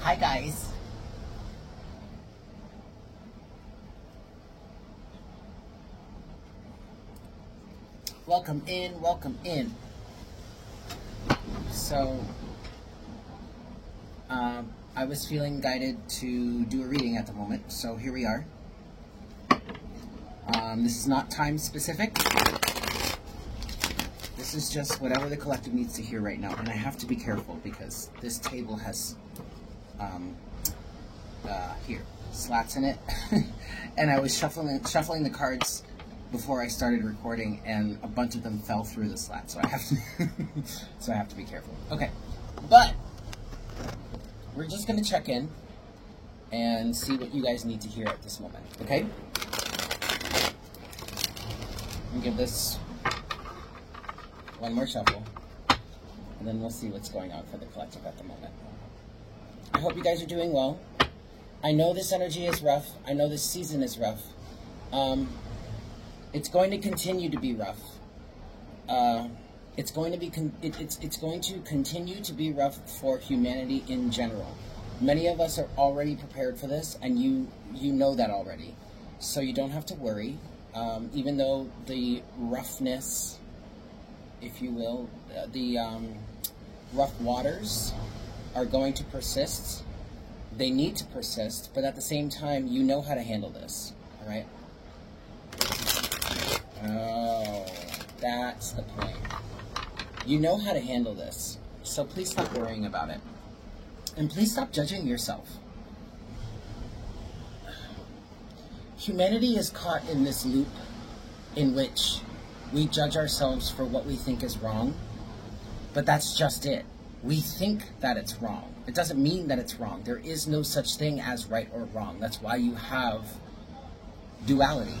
Hi guys. Welcome in, welcome in. So, I was feeling guided to do a reading at the moment, so here we are. This is not time specific. This is just whatever the collective needs to hear right now, and I have to be careful because this table has here slats in it, and I was shuffling the cards before I started recording, and a bunch of them fell through the slat, so I have to be careful. Okay, but we're just gonna check in and see what you guys need to hear at this moment. Okay, and give this one more shuffle, and then we'll see what's going on for the collective at the moment. I hope you guys are doing well. I know this energy is rough. I know this season is rough. It's going to continue to be rough. It's going to continue to be rough for humanity in general. Many of us are already prepared for this, and you know that already. So you don't have to worry. Even though the roughness, if you will, the rough waters are going to persist. They need to persist, but at the same time, you know how to handle this, all right? Oh, that's the point. You know how to handle this, so please stop worrying about it. And please stop judging yourself. Humanity is caught in this loop in which we judge ourselves for what we think is wrong, but that's just it. We think that it's wrong. It doesn't mean that it's wrong. There is no such thing as right or wrong. That's why you have duality.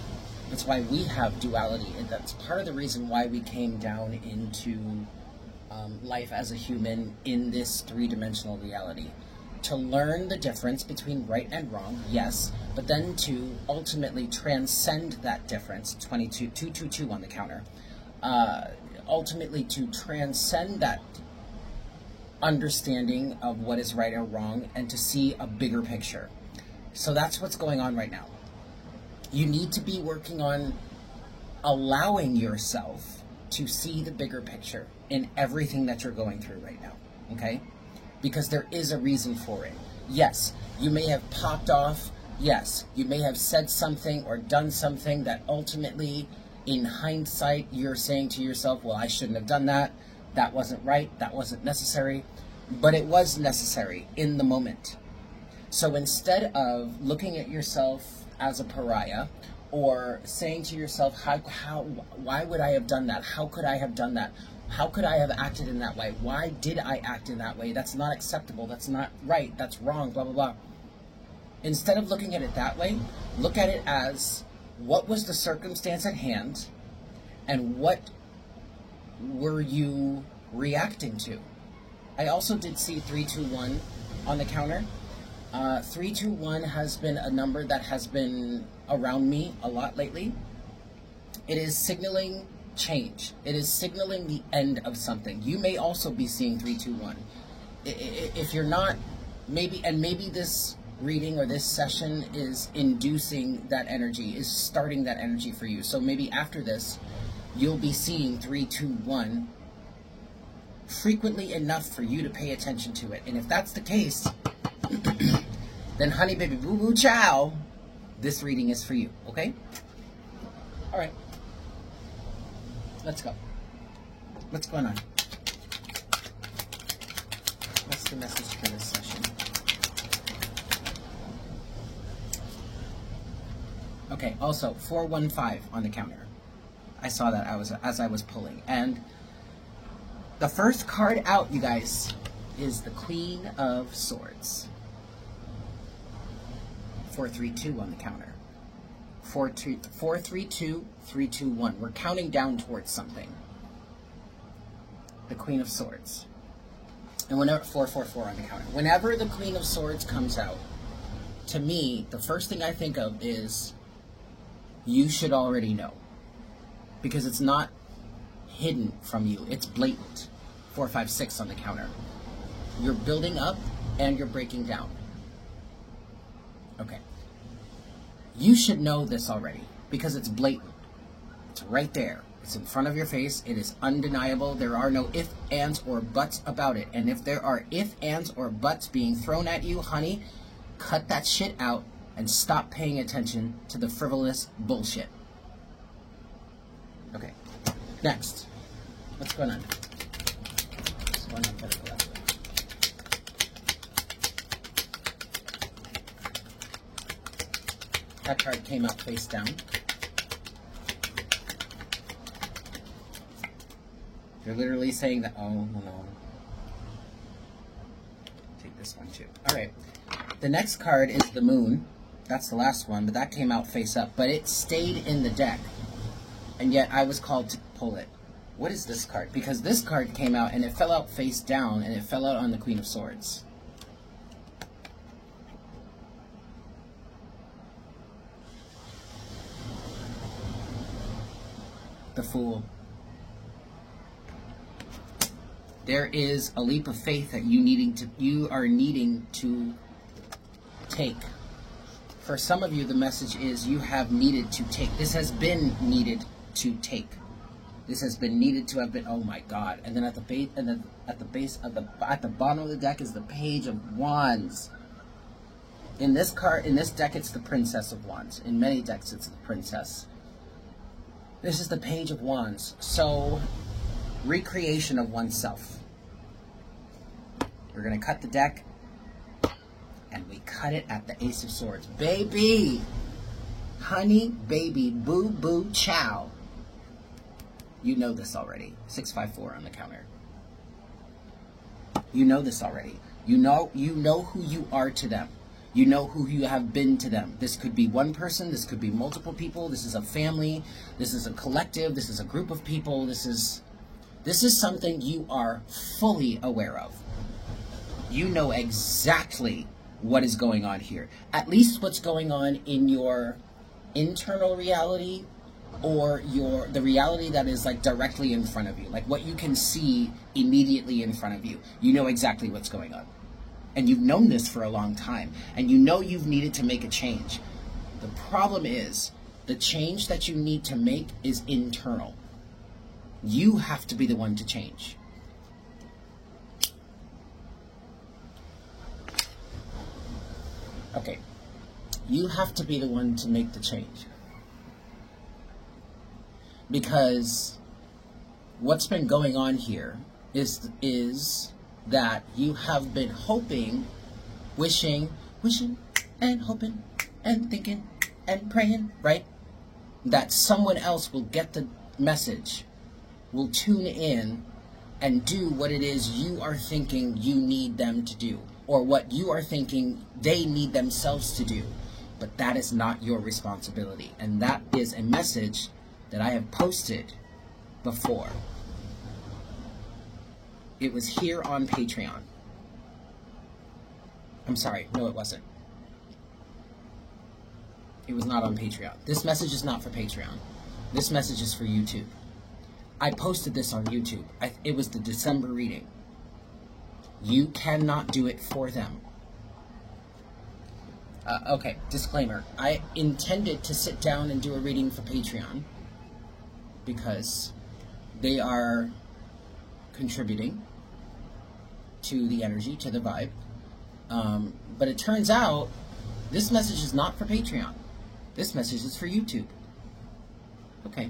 That's why we have duality, and that's part of the reason why we came down into life as a human in this three-dimensional reality. To learn the difference between right and wrong, yes, but then to ultimately transcend that difference, 222 on the counter, ultimately to transcend that understanding of what is right or wrong and to see a bigger picture. So that's what's going on right now. You need to be working on allowing yourself to see the bigger picture in everything that you're going through right now, okay? Because there is a reason for it. Yes, you may have popped off. Yes, you may have said something or done something that ultimately, in hindsight, you're saying to yourself, well, I shouldn't have done that. That wasn't right. That wasn't necessary. But it was necessary in the moment. So instead of looking at yourself as a pariah or saying to yourself, why would I have done that? How could I have done that? How could I have acted in that way? Why did I act in that way? That's not acceptable. That's not right. That's wrong, blah, blah, blah. Instead of looking at it that way, look at it as what was the circumstance at hand and what were you reacting to? I also did see 321 on the counter. 321 has been a number that has been around me a lot lately. It is signaling change. It is signaling the end of something. You may also be seeing 321. If you're not, maybe this reading or this session is inducing that energy, is starting that energy for you. So maybe after this, you'll be seeing 321 frequently enough for you to pay attention to it. And if that's the case, then honey baby boo boo chow, this reading is for you, okay? All right. Let's go. What's going on? What's the message for this session? Okay, also 415 on the counter. I saw that as I was pulling. And the first card out, you guys, is the Queen of Swords. 432 on the counter. 432, 321. We're counting down towards something. The Queen of Swords. And whenever 444 on the counter. Whenever the Queen of Swords comes out, to me, the first thing I think of is you should already know. Because it's not hidden from you. It's blatant. 456 on the counter. You're building up and you're breaking down. Okay. You should know this already because it's blatant. It's right there. It's in front of your face. It is undeniable. There are no ifs, ands, or buts about it. And if there are ifs, ands, or buts being thrown at you, honey, cut that shit out and stop paying attention to the frivolous bullshit. Okay. Next. What's going on? What's going on for the collective? That card came out face down. They're literally saying that, oh, no. Take this one too. All right. The next card is the moon. That's the last one, but that came out face up. But it stayed in the deck, and yet I was called to pull it. What is this card? Because this card came out, and it fell out face down, and it fell out on the Queen of Swords. The Fool. There is a leap of faith that you are needing to take. For some of you, the message is you have needed to take. This has been needed to take. This has been needed to have been. Oh my God! And then at the base, at the bottom of the deck is the Page of Wands. In this deck, it's the Princess of Wands. In many decks, it's the Princess. This is the Page of Wands. So, recreation of oneself. We're gonna cut the deck. And we cut it at the Ace of Swords. Baby! Honey, baby, boo, boo, chow. You know this already. 654 on the counter. You know this already. You know who you are to them. You know who you have been to them. This could be one person. This could be multiple people. This is a family. This is a collective. This is a group of people. This is something you are fully aware of. You know exactly what is going on here. At least what's going on in your internal reality or the reality that is like directly in front of you. Like what you can see immediately in front of you. You know exactly what's going on. And you've known this for a long time. And you know you've needed to make a change. The problem is the change that you need to make is internal. You have to be the one to change. Okay, you have to be the one to make the change. Because what's been going on here is that you have been hoping, wishing, and hoping, and thinking, and praying, right? That someone else will get the message, will tune in, and do what it is you are thinking you need them to do. Or what you are thinking they need themselves to do. But that is not your responsibility. And that is a message that I have posted before. It was here on Patreon. I'm sorry, no it wasn't. It was not on Patreon. This message is not for Patreon. This message is for YouTube. I posted this on YouTube. It was the December reading. You cannot do it for them. Okay, disclaimer. I intended to sit down and do a reading for Patreon because they are contributing to the energy, to the vibe. But it turns out this message is not for Patreon. This message is for YouTube. Okay.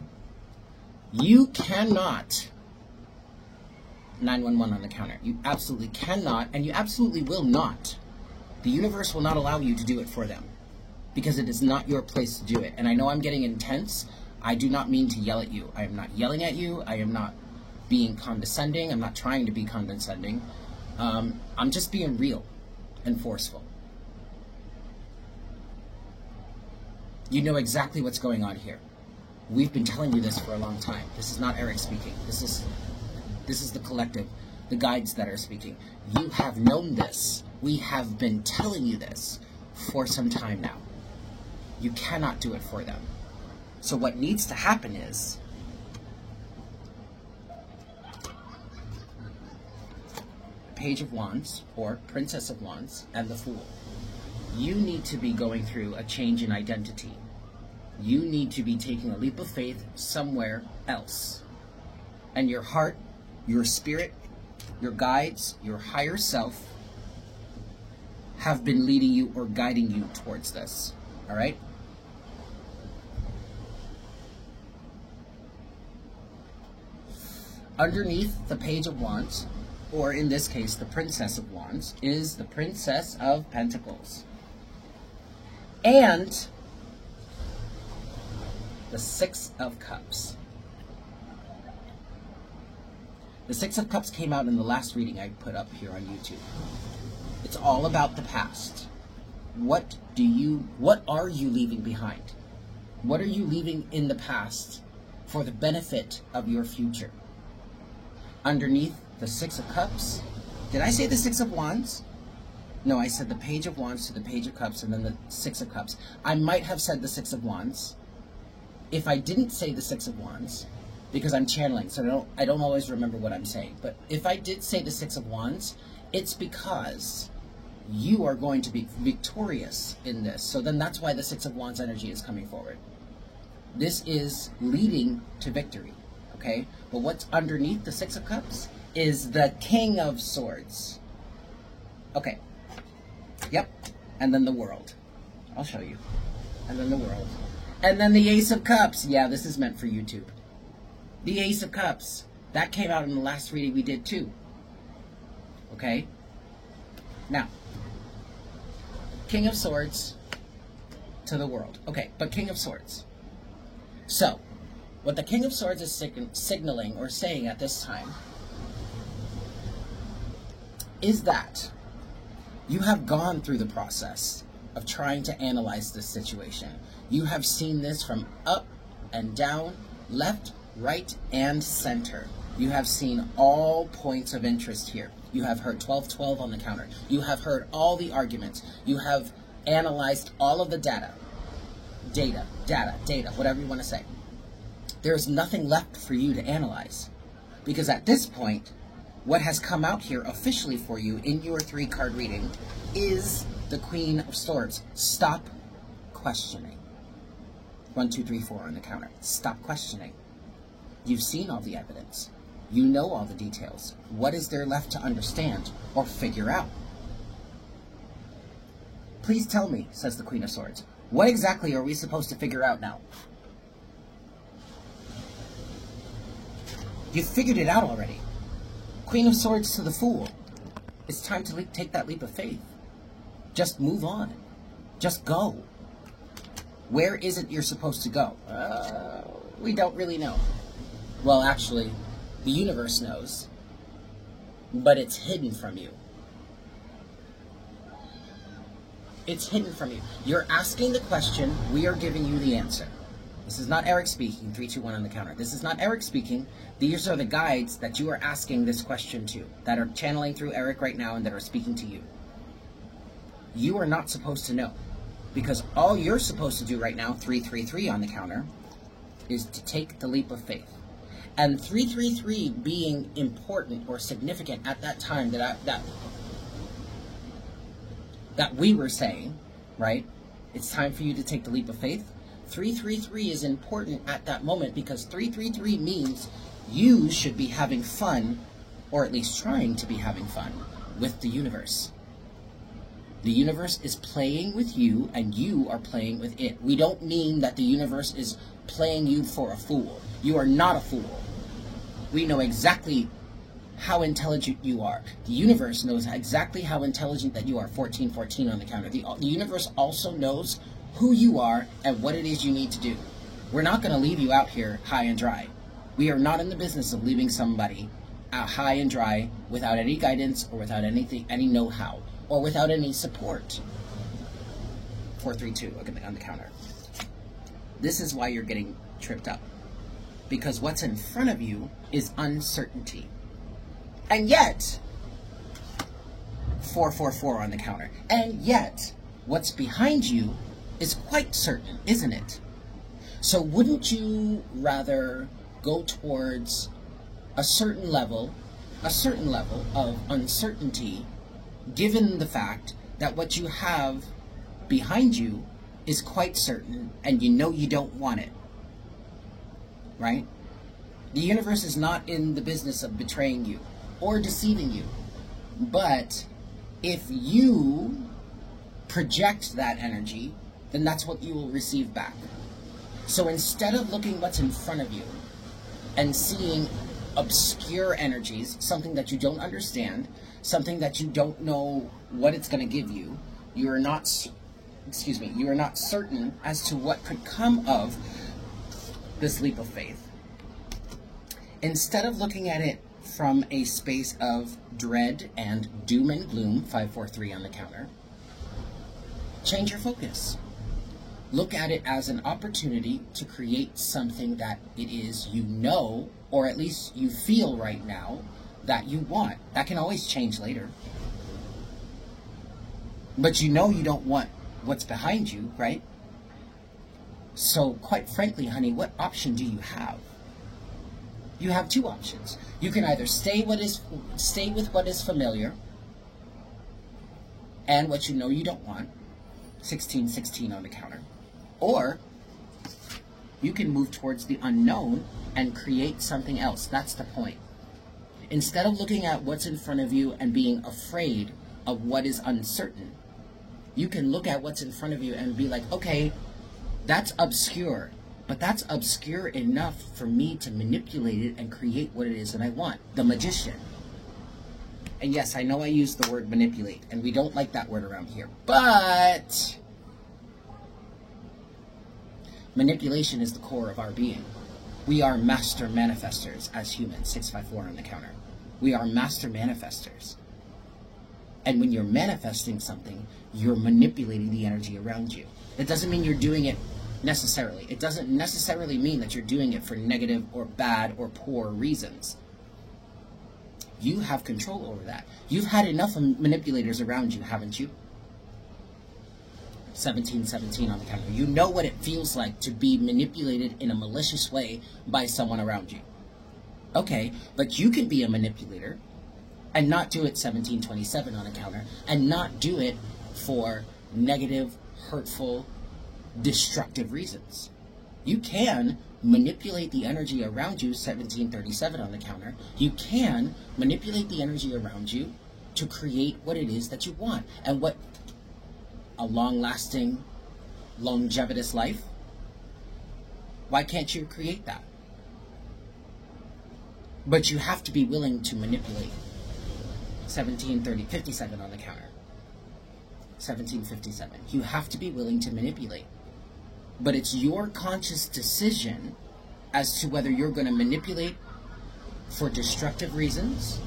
You cannot... 911 on the counter. You absolutely cannot, and you absolutely will not. The universe will not allow you to do it for them because it is not your place to do it. And I know I'm getting intense. I do not mean to yell at you. I am not yelling at you. I am not being condescending. I'm not trying to be condescending. I'm just being real and forceful. You know exactly what's going on here. We've been telling you this for a long time. This is not Eric speaking. This is the collective, the guides that are speaking. You have known this. We have been telling you this for some time now. You cannot do it for them. So what needs to happen is Page of Wands, or Princess of Wands, and the Fool. You need to be going through a change in identity. You need to be taking a leap of faith somewhere else. And your heart, your spirit, your guides, your higher self have been leading you or guiding you towards this. All right? Underneath the Page of Wands, or in this case, the Princess of Wands, is the Princess of Pentacles. And the Six of Cups. The Six of Cups came out in the last reading I put up here on YouTube. It's all about the past. What are you leaving behind? What are you leaving in the past for the benefit of your future? Underneath the Six of Cups, did I say the Six of Wands? No, I said the Page of Wands to the Page of Cups and then the Six of Cups. I might have said the Six of Wands. If I didn't say the Six of Wands, because I'm channeling, so I don't always remember what I'm saying. But if I did say the Six of Wands, it's because you are going to be victorious in this. So then that's why the Six of Wands energy is coming forward. This is leading to victory, okay? But what's underneath the Six of Cups is the King of Swords. Okay. Yep. And then the World. I'll show you. And then the World. And then the Ace of Cups. Yeah, this is meant for YouTube. The Ace of Cups. That came out in the last reading we did too. Okay? Now, King of Swords to the World. Okay, but King of Swords. So, what the King of Swords is signaling or saying at this time is that you have gone through the process of trying to analyze this situation. You have seen this from up and down, left, right, and center. You have seen all points of interest here. You have heard 12-12 on the counter. You have heard all the arguments. You have analyzed all of the data, whatever you want to say. There's nothing left for you to analyze. Because at this point, what has come out here officially for you in your 3-card reading is the Queen of Swords. Stop questioning. 1, 2, 3, 4 on the counter. Stop questioning. You've seen all the evidence. You know all the details. What is there left to understand or figure out? Please tell me, says the Queen of Swords. What exactly are we supposed to figure out now? You figured it out already. Queen of Swords to the Fool. It's time to take that leap of faith. Just move on. Just go. Where is it you're supposed to go? We don't really know. Well, actually, the universe knows, but it's hidden from you. It's hidden from you. You're asking the question, we are giving you the answer. This is not Eric speaking, 3, 2, 1 on the counter. This is not Eric speaking. These are the guides that you are asking this question to, that are channeling through Eric right now and that are speaking to you. You are not supposed to know, because all you're supposed to do right now, 3, 3, 3 on the counter, is to take the leap of faith. And 3, 3, 3 being important or significant at that time that we were saying, right? It's time for you to take the leap of faith. 3, 3, 3 is important at that moment because 3, 3, 3 means you should be having fun, or at least trying to be having fun, with the universe. The universe is playing with you and you are playing with it. We don't mean that the universe is playing you for a fool. You are not a fool. We know exactly how intelligent you are. The universe knows exactly how intelligent that you are. 14-14 on the counter. The universe also knows who you are and what it is you need to do. We're not going to leave you out here high and dry. We are not in the business of leaving somebody out high and dry without any guidance or without anything, any know-how, or without any support. 4-3-2 on the counter. This is why you're getting tripped up. Because what's in front of you is uncertainty. And yet, 4-4-4 on the counter. And yet, what's behind you is quite certain, isn't it? So wouldn't you rather go towards a certain level a certain level of uncertainty, given the fact that what you have behind you is quite certain and you know you don't want it, right? The universe is not in the business of betraying you or deceiving you, but if you project that energy, then that's what you will receive back. So instead of looking what's in front of you and seeing obscure energies, something that you don't understand, something that you don't know what it's going to give you, you are not certain as to what could come of this leap of faith. Instead of looking at it from a space of dread and doom and gloom, 543 on the counter, change your focus. Look at it as an opportunity to create something that it is you know, or at least you feel right now, that you want. That can always change later. But you know you don't want what's behind you, right? So quite frankly, honey, what option do you have? You have two options. You can either stay with what is familiar and what you know you don't want, 1616 on the counter, or you can move towards the unknown and create something else. That's the point. Instead of looking at what's in front of you and being afraid of what is uncertain, you can look at what's in front of you and be like, okay, that's obscure, but that's obscure enough for me to manipulate it and create what it is that I want. The magician. And yes, I know I use the word manipulate, and we don't like that word around here, but manipulation is the core of our being. We are master manifestors as humans, 654 on the counter. We are master manifestors. And when you're manifesting something, you're manipulating the energy around you. It doesn't mean you're doing it necessarily. It doesn't necessarily mean that you're doing it for negative or bad or poor reasons. You have control over that. You've had enough manipulators around you, haven't you? 1717 on the counter. You know what it feels like to be manipulated in a malicious way by someone around you. Okay, but you can be a manipulator and not do it 1727 on the counter, and not do it for negative, hurtful, destructive reasons. You can manipulate the energy around you, 1737 on the counter. You can manipulate the energy around you to create what it is that you want. And what a long-lasting, longevitous life? Why can't you create that? But you have to be willing to manipulate. 57 on the counter. 1757. You have to be willing to manipulate. But it's your conscious decision as to whether you're going to manipulate for destructive reasons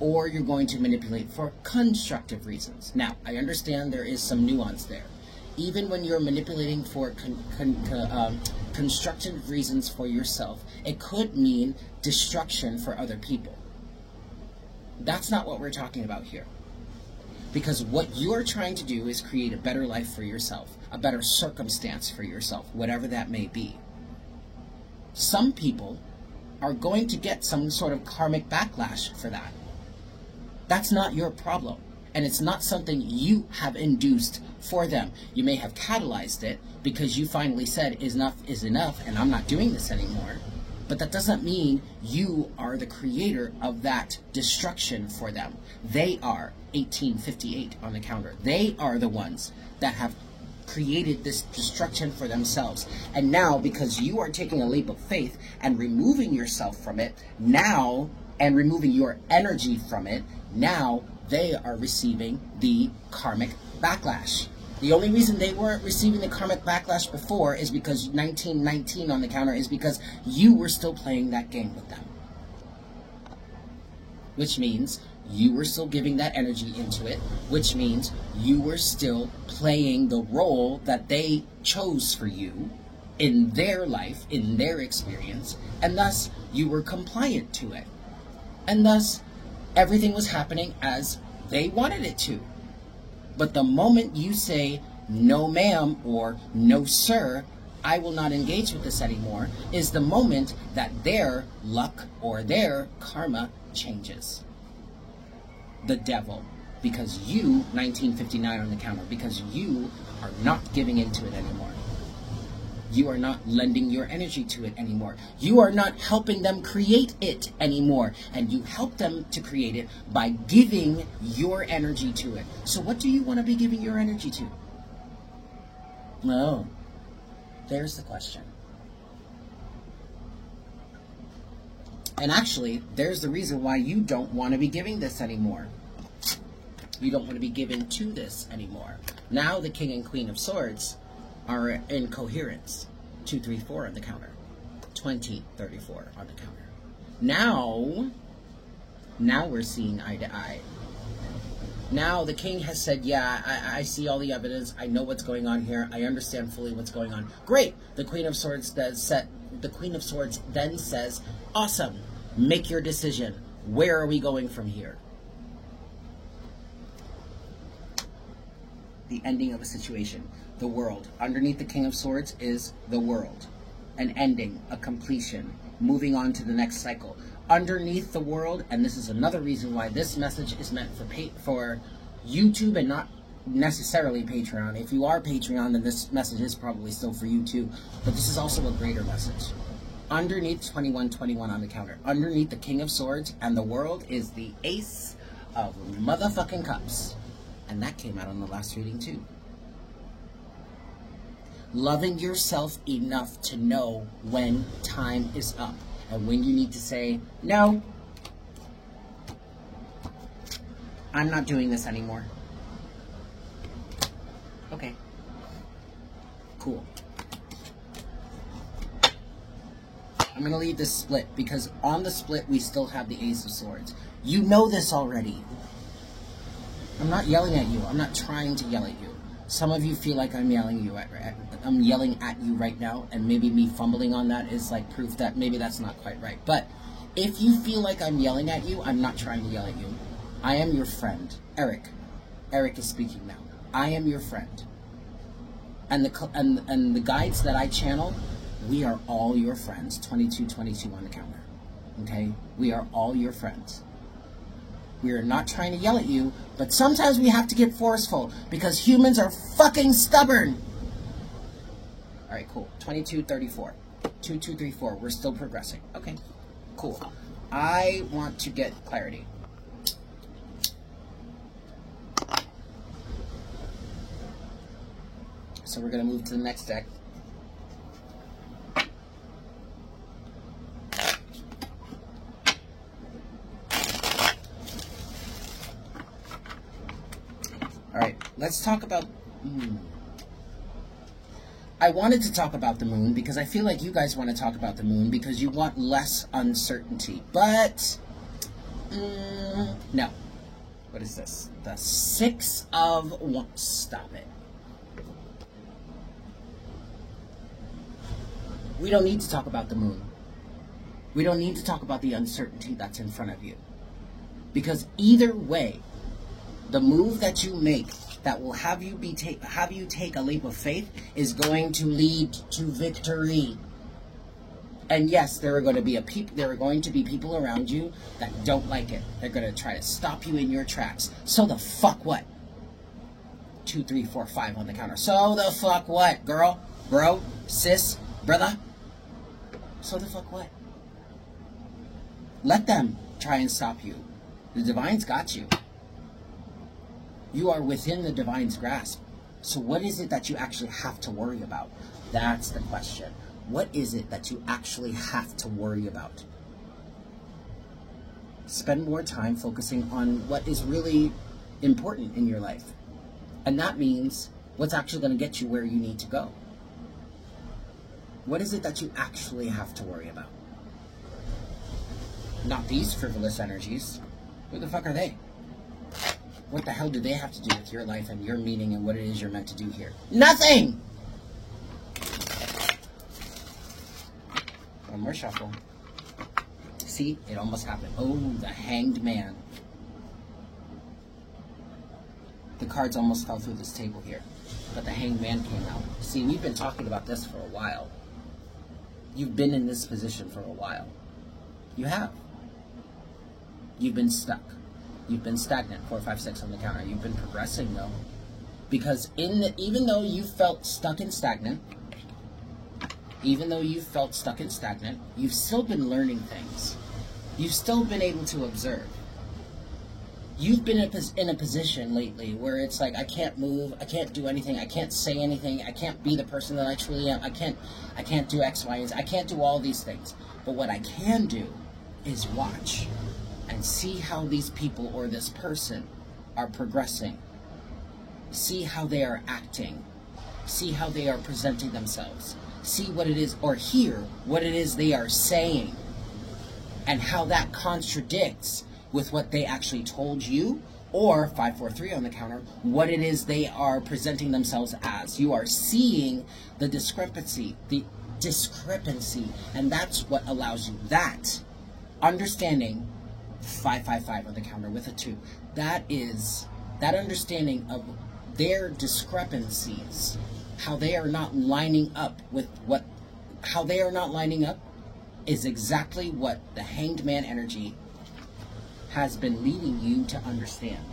or you're going to manipulate for constructive reasons. Now, I understand there is some nuance there. Even when you're manipulating for constructive reasons for yourself, it could mean destruction for other people. That's not what we're talking about here. Because what you're trying to do is create a better life for yourself, a better circumstance for yourself, whatever that may be. Some people are going to get some sort of karmic backlash for that. That's not your problem. And it's not something you have induced for them. You may have catalyzed it because you finally said enough is enough and I'm not doing this anymore. But that doesn't mean you are the creator of that destruction for them. They are 1858 on the counter. They are the ones that have created this destruction for themselves. And now, because you are taking a leap of faith and removing yourself from it, now, and removing your energy from it, now they are receiving the karmic backlash. The only reason they weren't receiving the karmic backlash before is because 1919 on the counter is because you were still playing that game with them. Which means you were still giving that energy into it, which means you were still playing the role that they chose for you in their life, in their experience, and thus you were compliant to it. And thus everything was happening as they wanted it to. But the moment you say, no ma'am, or no sir, I will not engage with this anymore, is the moment that their luck or their karma changes. the devil. Because you, 1959 on the counter, because you are not giving into it anymore. You are not lending your energy to it anymore. You are not helping them create it anymore. And you help them to create it by giving your energy to it. So what do you want to be giving your energy to? No. There's the question. And actually, there's the reason why you don't want to be giving this anymore. You don't want to be given to this anymore. Now the King and Queen of Swords are in coherence. 2, 3, 4 on the counter. 20, 34 on the counter. Now we're seeing eye to eye. Now the King has said, yeah, I see all the evidence. I know what's going on here. I understand fully what's going on. Great. The Queen of Swords then says, awesome. Make your decision. Where are we going from here? The ending of a situation. The world. Underneath the King of Swords is the world. An ending, a completion, moving on to the next cycle. Underneath the world, and this is another reason why this message is meant for YouTube and not necessarily Patreon. If you are Patreon, then this message is probably still for you too. But this is also a greater message. Underneath 2121 on the counter, underneath the King of Swords and the world is the Ace of motherfucking Cups. And that came out on the last reading too. Loving yourself enough to know when time is up and when you need to say, no, I'm not doing this anymore. Okay. Cool. I'm going to leave this split because on the split we still have the Ace of Swords. You know this already. I'm not yelling at you. I'm not trying to yell at you. Some of you feel like I'm yelling at you right now, and maybe me fumbling on that is like proof that maybe that's not quite right. But if you feel like I'm yelling at you, I'm not trying to yell at you. I am your friend, Eric. Eric is speaking now. I am your friend. And the guides that I channel, we are all your friends. 2222 on the counter. Okay? We are all your friends. We are not trying to yell at you, but sometimes we have to get forceful because humans are fucking stubborn. All right, cool. 2234. 2234. We're still progressing. Okay, cool. I want to get clarity. So we're going to move to the next deck. All right, let's talk about... I wanted to talk about the moon because I feel like you guys want to talk about the moon because you want less uncertainty. But, no. What is this? The Six of Wands. Stop it. We don't need to talk about the moon. We don't need to talk about the uncertainty that's in front of you. Because either way, the move that you make that will have you take a leap of faith is going to lead to victory. And yes, there are going to be people around you that don't like it. They're going to try to stop you in your tracks. So the fuck what? 2, 3, 4, 5 on the counter. So the fuck what, girl, bro, sis, brother? So the fuck what? Let them try and stop you. The Divine's got you. You are within the Divine's grasp. So what is it that you actually have to worry about? That's the question. What is it that you actually have to worry about? Spend more time focusing on what is really important in your life. And that means what's actually going to get you where you need to go. What is it that you actually have to worry about? Not these frivolous energies. Who the fuck are they? What the hell do they have to do with your life and your meaning and what it is you're meant to do here? Nothing! One more shuffle. See? It almost happened. Oh, the Hanged Man. The cards almost fell through this table here. But the Hanged Man came out. See, we've been talking about this for a while. You've been in this position for a while. You have. You've been stuck. You've been stagnant. 4, 5, 6 on the counter. You've been progressing though, because even though you felt stuck and stagnant, you've still been learning things. You've still been able to observe. You've been in a position lately where it's like, I can't move, I can't do anything, I can't say anything, I can't be the person that I truly am, I can't do X, Y, and Z, I can't do all these things. But what I can do is watch and see how these people or this person are progressing. See how they are acting. See how they are presenting themselves. See what it is, or hear what it is they are saying, and how that contradicts with what they actually told you, or 543 on the counter, what it is they are presenting themselves as. You are seeing the discrepancy, and that's what allows you that understanding. 555 on the counter with a 2. That is that understanding of their discrepancies, how they are not lining up with how they are not lining up is exactly what the Hanged Man energy has been leading you to understand.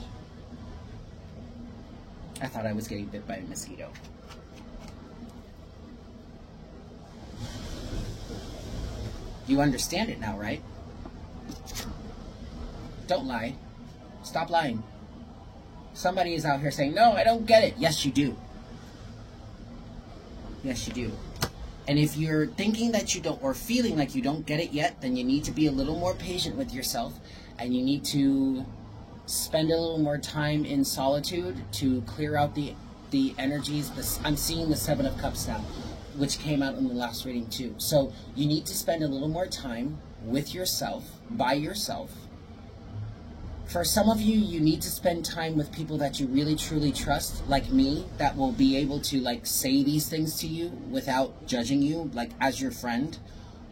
I thought I was getting bit by a mosquito. You understand it now, right? Don't lie. Stop lying. Somebody is out here saying, no, I don't get it. Yes, you do. Yes, you do. And if you're thinking that you don't, or feeling like you don't get it yet, then you need to be a little more patient with yourself, and you need to spend a little more time in solitude to clear out the energies. I'm seeing the 7 of Cups now, which came out in the last reading too. So you need to spend a little more time with yourself, by yourself. For some of you, you need to spend time with people that you really truly trust, like me, that will be able to like say these things to you without judging you, like as your friend,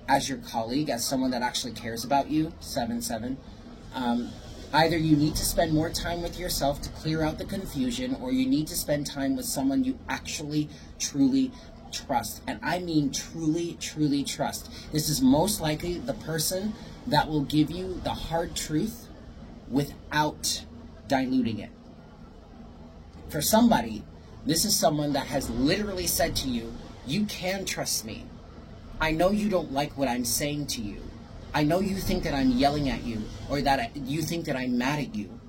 as your colleague, as someone that actually cares about you. 7-7. Either you need to spend more time with yourself to clear out the confusion, or you need to spend time with someone you actually truly trust. And I mean truly, truly trust. This is most likely the person that will give you the hard truth without diluting it. For somebody, this is someone that has literally said to you, you can trust me. I know you don't like what I'm saying to you. I know you think that I'm yelling at you, or that you think that I'm mad at you,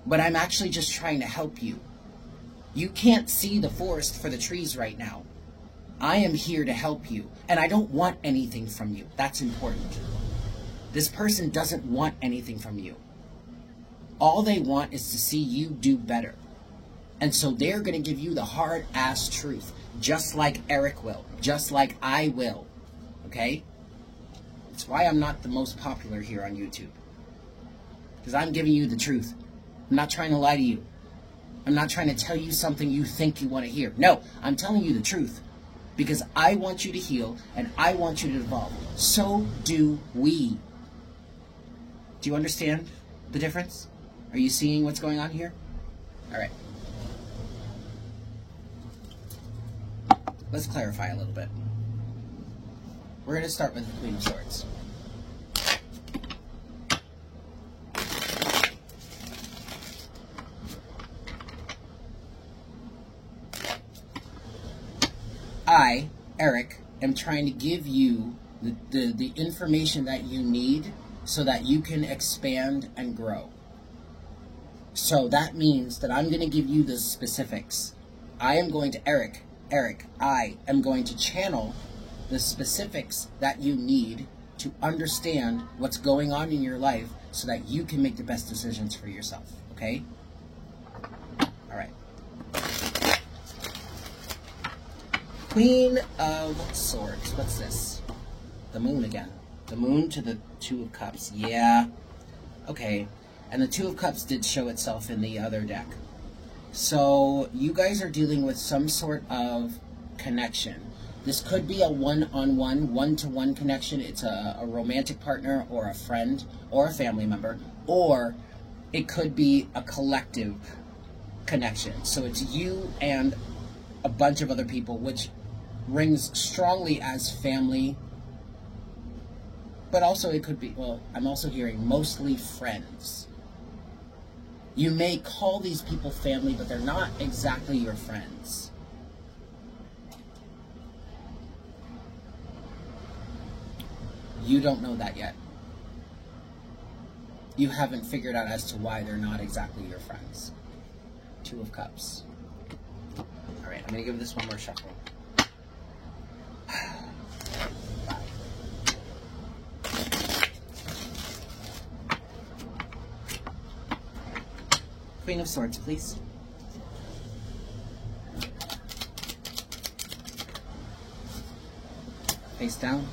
but I'm actually just trying to help you. You can't see the forest for the trees right now. I am here to help you, and I don't want anything from you. That's important. This person doesn't want anything from you. All they want is to see you do better. And so they're going to give you the hard-ass truth, just like Eric will, just like I will, okay? It's why I'm not the most popular here on YouTube, because I'm giving you the truth. I'm not trying to lie to you. I'm not trying to tell you something you think you want to hear. No, I'm telling you the truth, because I want you to heal, and I want you to evolve. So do we. Do you understand the difference? Are you seeing what's going on here? All right. Let's clarify a little bit. We're going to start with the Queen of Swords. I, Eric, am trying to give you the information that you need so that you can expand and grow. So that means that I'm going to give you the specifics. I am going to, Eric, I am going to channel the specifics that you need to understand what's going on in your life so that you can make the best decisions for yourself, okay? All right. Queen of Swords. What's this? The Moon again. The Moon to the 2 of Cups. Yeah. Okay. And the 2 of Cups did show itself in the other deck. So you guys are dealing with some sort of connection. This could be a one-on-one, one-to-one connection. It's a romantic partner or a friend or a family member. Or it could be a collective connection. So it's you and a bunch of other people, which rings strongly as family. But also it could be, well, I'm also hearing mostly friends. You may call these people family, but they're not exactly your friends. You don't know that yet. You haven't figured out as to why they're not exactly your friends. Two of Cups. All right, I'm going to give this one more shuffle. Queen of Swords, please. Face down.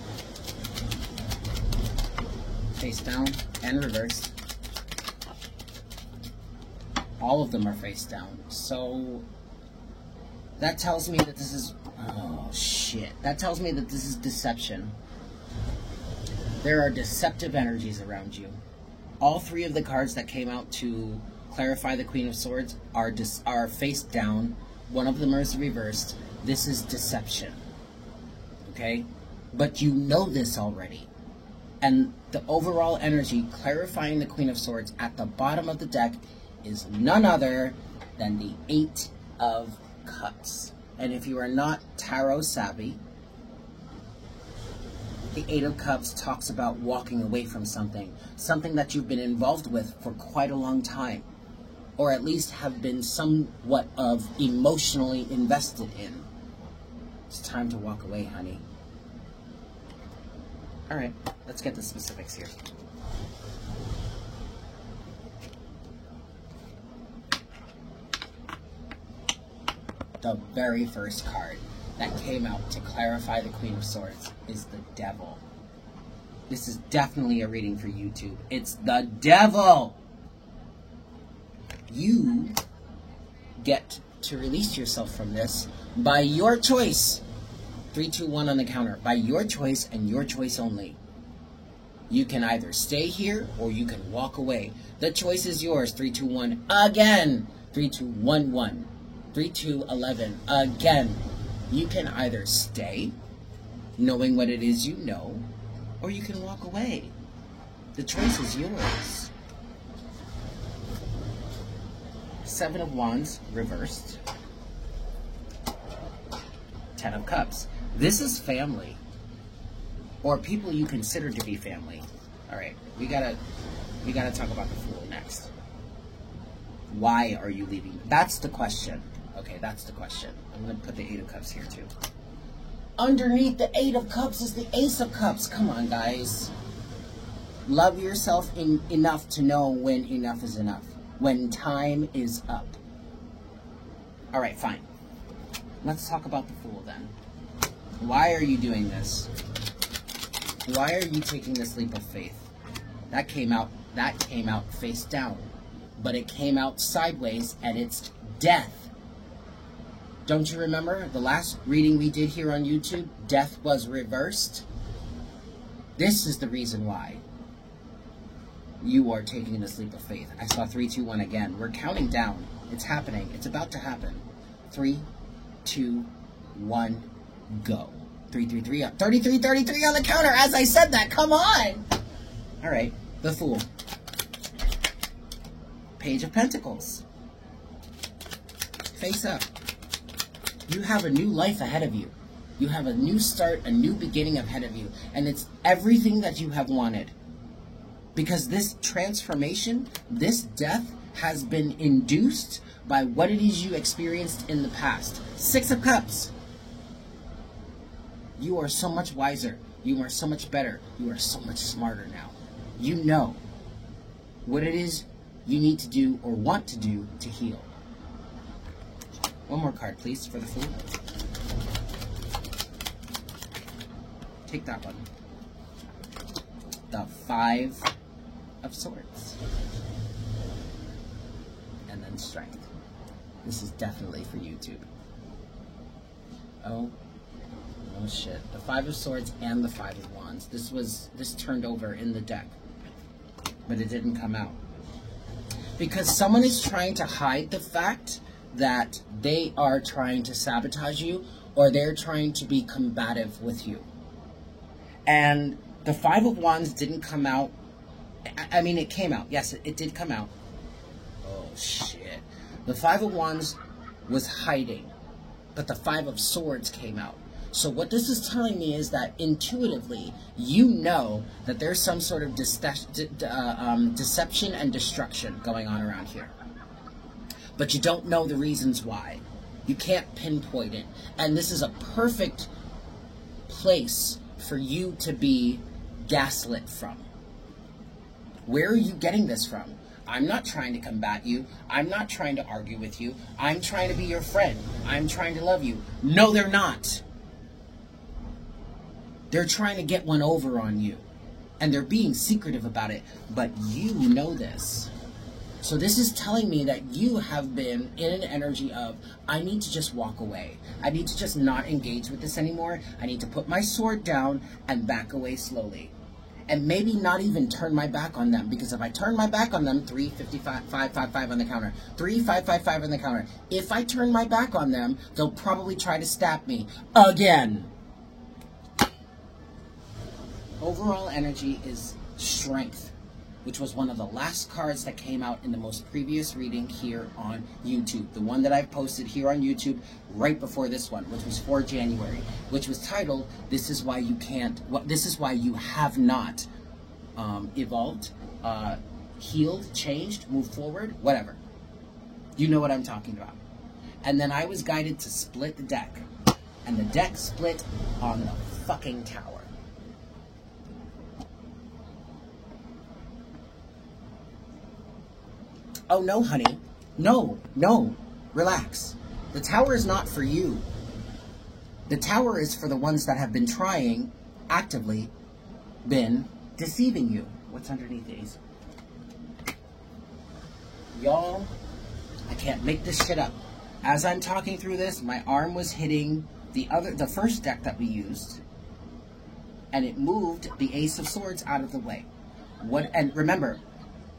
Face down and reversed. All of them are face down. So that tells me that this is, oh shit. That tells me that this is deception. There are deceptive energies around you. All three of the cards that came out to clarify the Queen of Swords are face down. One of them is reversed. This is deception. Okay? But you know this already. And the overall energy clarifying the Queen of Swords at the bottom of the deck is none other than the Eight of Cups. And if you are not tarot savvy, the Eight of Cups talks about walking away from something that you've been involved with for quite a long time, or at least have been somewhat of emotionally invested in. It's time to walk away, honey. All right, let's get the specifics here. The very first card that came out to clarify the Queen of Swords is the Devil. This is definitely a reading for YouTube. It's the Devil! You get to release yourself from this by your choice. 3, 2, 1 on the counter. By your choice and your choice only. You can either stay here or you can walk away. The choice is yours. 3, 2, 1 again. 3, 2, 1, 1. 3, 2, 11 again. You can either stay, knowing what it is you know, or you can walk away. The choice is yours. 7 of Wands reversed. 10 of Cups. This is family, or people you consider to be family. All right, we gotta talk about the Fool next. Why are you leaving? That's the question. Okay, that's the question. I'm gonna put the Eight of Cups here too. Underneath the Eight of Cups is the Ace of Cups. Come on, guys. Love yourself enough to know when enough is enough. When time is up. All right, fine. Let's talk about the Fool then. Why are you doing this? Why are you taking this leap of faith? That came out face down. But it came out sideways and it's death. Don't you remember the last reading we did here on YouTube? Death was reversed. This is the reason why you are taking this leap of faith. I saw 3, 2, 1 again. We're counting down. It's happening. It's about to happen. 3, 2, 1, go. 3, 3, 3 up. 33, 33 on the counter as I said that. Come on. All right. The Fool. Page of Pentacles. Face up. You have a new life ahead of you. You have a new start, a new beginning ahead of you. And it's everything that you have wanted. Because this transformation, this death, has been induced by what it is you experienced in the past. 6 of Cups. You are so much wiser. You are so much better. You are so much smarter now. You know what it is you need to do or want to do to heal. One more card, please, for the Fool. Take that one. The 5 of Swords. And then Strength. This is definitely for YouTube. Oh shit. The 5 of Swords and the 5 of Wands. This turned over in the deck. But it didn't come out. Because someone is trying to hide the fact that they are trying to sabotage you or they're trying to be combative with you. And the 5 of Wands didn't come out. I mean, it came out. Yes, it did come out. Oh, Bullshit. The Five of Wands was hiding, but the Five of Swords came out. So what this is telling me is that intuitively, you know that there's some sort of deception and destruction going on around here. But you don't know the reasons why. You can't pinpoint it. And this is a perfect place for you to be gaslit from. Where are you getting this from? I'm not trying to combat you. I'm not trying to argue with you. I'm trying to be your friend. I'm trying to love you. No, they're not. They're trying to get one over on you. And they're being secretive about it. But you know this. So this is telling me that you have been in an energy of, I need to just walk away. I need to just not engage with this anymore. I need to put my sword down and back away slowly. And maybe not even turn my back on them. Because if I turn my back on them, 355, 555 on the counter. 3555 on the counter. If I turn my back on them, they'll probably try to stab me again. Overall energy is strength, which was one of the last cards that came out in the most previous reading here on YouTube. The one that I've posted here on YouTube right before this one, which was for January, which was titled, This is Why You Can't, This is Why You Have Not Evolved, Healed, Changed, Moved Forward, whatever. You know what I'm talking about. And then I was guided to split the deck. And the deck split on the fucking tower. Oh, no, honey. No, no. Relax. The tower is not for you. The tower is for the ones that have been trying, actively, been deceiving you. What's underneath these? Y'all, I can't make this shit up. As I'm talking through this, my arm was hitting the first deck that we used, and it moved the Ace of Swords out of the way. And remember,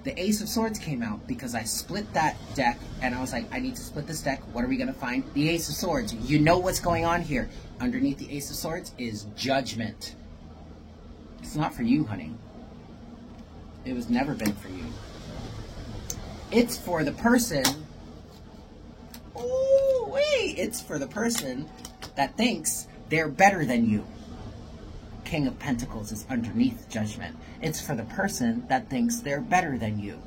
the Ace of Swords came out because I split that deck, and I was like, I need to split this deck. What are we going to find? The Ace of Swords. You know what's going on here. Underneath the Ace of Swords is Judgment. It's not for you, honey. It was never been for you. It's for the person... Oh, wait! It's for the person that thinks they're better than you. King of Pentacles is underneath Judgment. It's for the person that thinks they're better than you.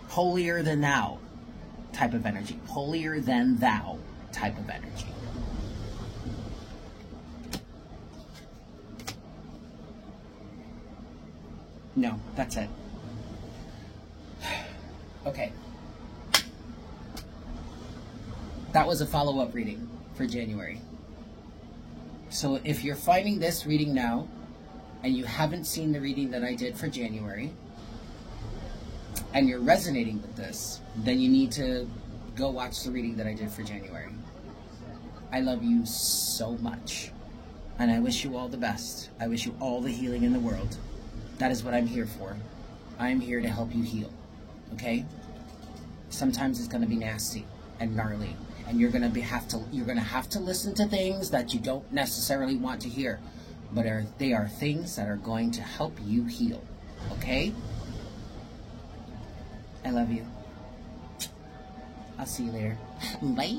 Holier than thou type of energy. Holier than thou type of energy. No, that's it. Okay. That was a follow-up reading for January. So if you're finding this reading now, and you haven't seen the reading that I did for January, and you're resonating with this, then you need to go watch the reading that I did for January. I love you so much, and I wish you all the best. I wish you all the healing in the world. That is what I'm here for. I'm here to help you heal, okay? Sometimes it's going to be nasty and gnarly, and you're going to have to listen to things that you don't necessarily want to hear, but they are things that are going to help you heal, okay? I love you. I'll see you later. Bye.